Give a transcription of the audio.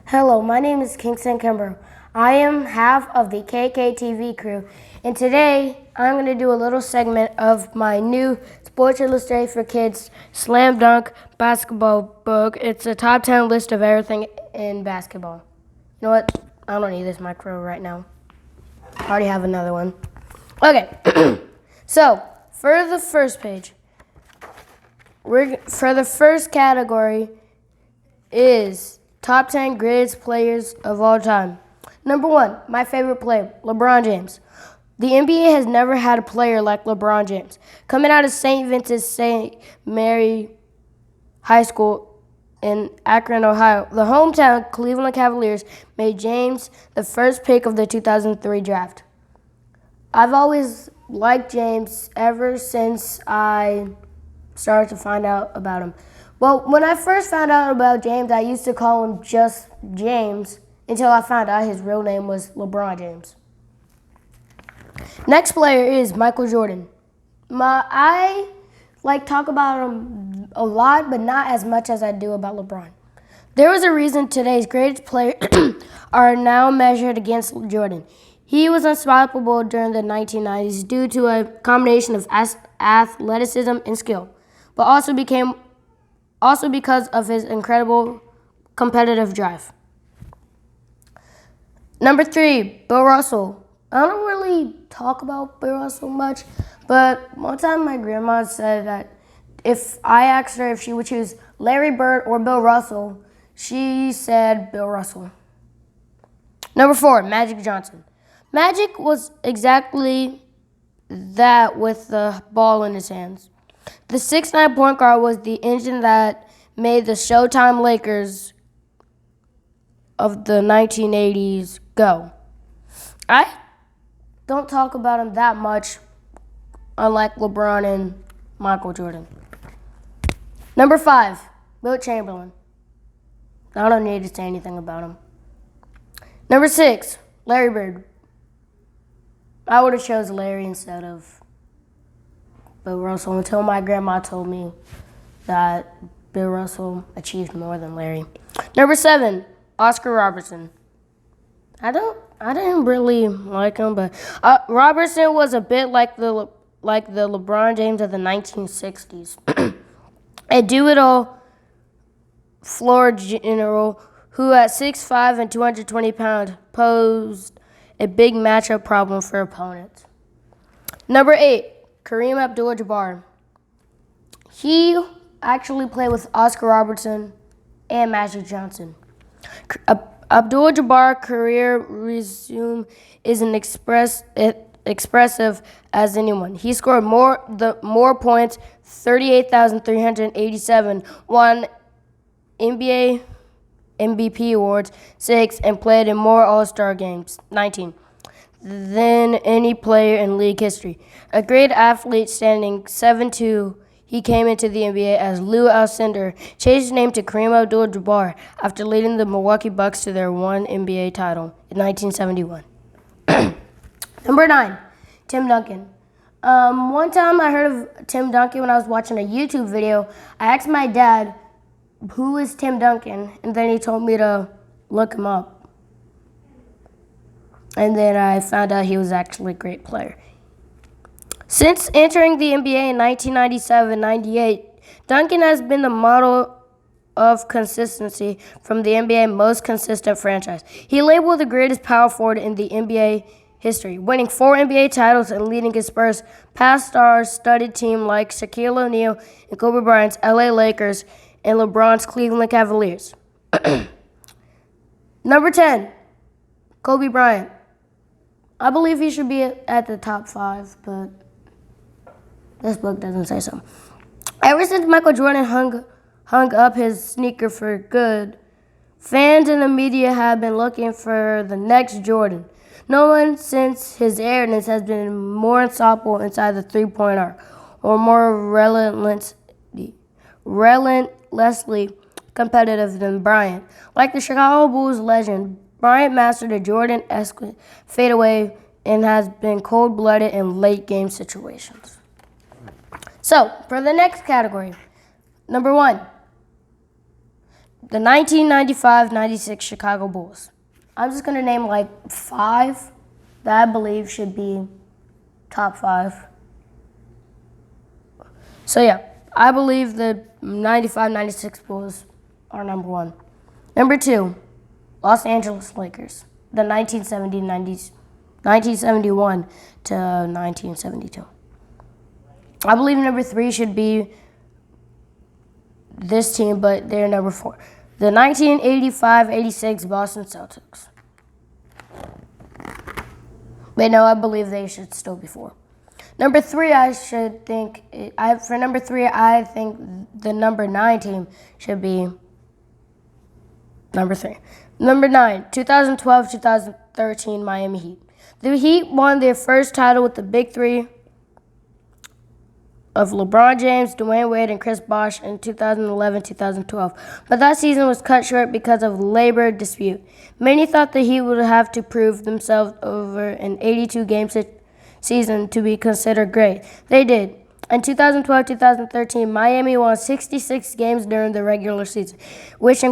Hello, my name is Kingston Kimber. I am half of the KKTV crew, and today I'm going to do a little segment of my new Sports Illustrated for Kids Slam Dunk basketball book. It's a top 10 list of everything in basketball. You know what? I don't need this micro right now. I already have another one. Okay, so for the first page, for the first category is top 10 greatest players of all time. Number 1, my favorite player, LeBron James. The NBA has never had a player like LeBron James. Coming out of St. Vincent St. Mary High School in Akron, Ohio, the hometown Cleveland Cavaliers made James the first pick of the 2003 draft. I've always liked James ever since I started to find out about him. Well, when I first found out about James, I used to call him just James until I found out his real name was LeBron James. Next player is Michael Jordan. I talk about him a lot, but not as much as I do about LeBron. There was a reason today's greatest players are now measured against Jordan. He was unstoppable during the 1990s due to a combination of athleticism and skill, but also because of his incredible competitive drive. Number 3, Bill Russell. I don't really talk about Bill Russell much, but one time my grandma said that if I asked her if she would choose Larry Bird or Bill Russell, she said Bill Russell. Number 4, Magic Johnson. Magic was exactly that with the ball in his hands. The 6'9" point guard was the engine that made the Showtime Lakers of the 1980s go. I don't talk about him that much, unlike LeBron and Michael Jordan. Number 5, Wilt Chamberlain. I don't need to say anything about him. Number 6, Larry Bird. I would have chosen Larry instead of Bill Russell until my grandma told me that Bill Russell achieved more than Larry. Number 7, Oscar Robertson. I didn't really like him, but Robertson was a bit like the LeBron James of the 1960s. A do-it-all floor general who at 6'5" and 220 pounds posed a big matchup problem for opponents. Number 8, Kareem Abdul Jabbar. He actually played with Oscar Robertson and Magic Johnson. Abdul Jabbar's career resume is an expressive as anyone. He scored more points, 38,387, won NBA MVP awards, 6, and played in more All-Star games, 19, than any player in league history. A great athlete standing 7'2", he came into the NBA as Lou Alcindor, changed his name to Kareem Abdul-Jabbar after leading the Milwaukee Bucks to their one NBA title in 1971. Number 9, Tim Duncan. One time I heard of Tim Duncan when I was watching a YouTube video. I asked my dad, who is Tim Duncan? And then he told me to look him up. And then I found out he was actually a great player. Since entering the NBA in 1997-98, Duncan has been the model of consistency from the NBA most consistent franchise. He labeled the greatest power forward in the NBA history, winning 4 NBA titles and leading his Spurs past star-studded team like Shaquille O'Neal and Kobe Bryant's LA Lakers and LeBron's Cleveland Cavaliers. Number 10, Kobe Bryant. I believe he should be at the top 5, but this book doesn't say so. Ever since Michael Jordan hung up his sneaker for good, fans and the media have been looking for the next Jordan. No one since his airness has been more unstoppable inside the three-point arc or more relentlessly competitive than Bryant. Like the Chicago Bulls legend, Bryant mastered a Jordan-esque fadeaway and has been cold-blooded in late-game situations. So, for the next category, number 1, The 1995-96 Chicago Bulls. I'm just going to name like 5 that I believe should be top 5. So yeah, I believe the 95-96 Bulls are number 1. Number 2, Los Angeles Lakers. The 1971 to 1972. I believe number 3 should be this team, but they're number 4. The 1985-86 Boston Celtics. But no, I believe they should still be 4. Number 3, I think the number 9 team should be number 3. Number 9, 2012-2013 Miami Heat. The Heat won their first title with the Big Three of LeBron James, Dwayne Wade, and Chris Bosh in 2011-2012. But that season was cut short because of labor dispute. Many thought the Heat would have to prove themselves over an 82-game season to be considered great. They did. In 2012-2013, Miami won 66 games during the regular season, which included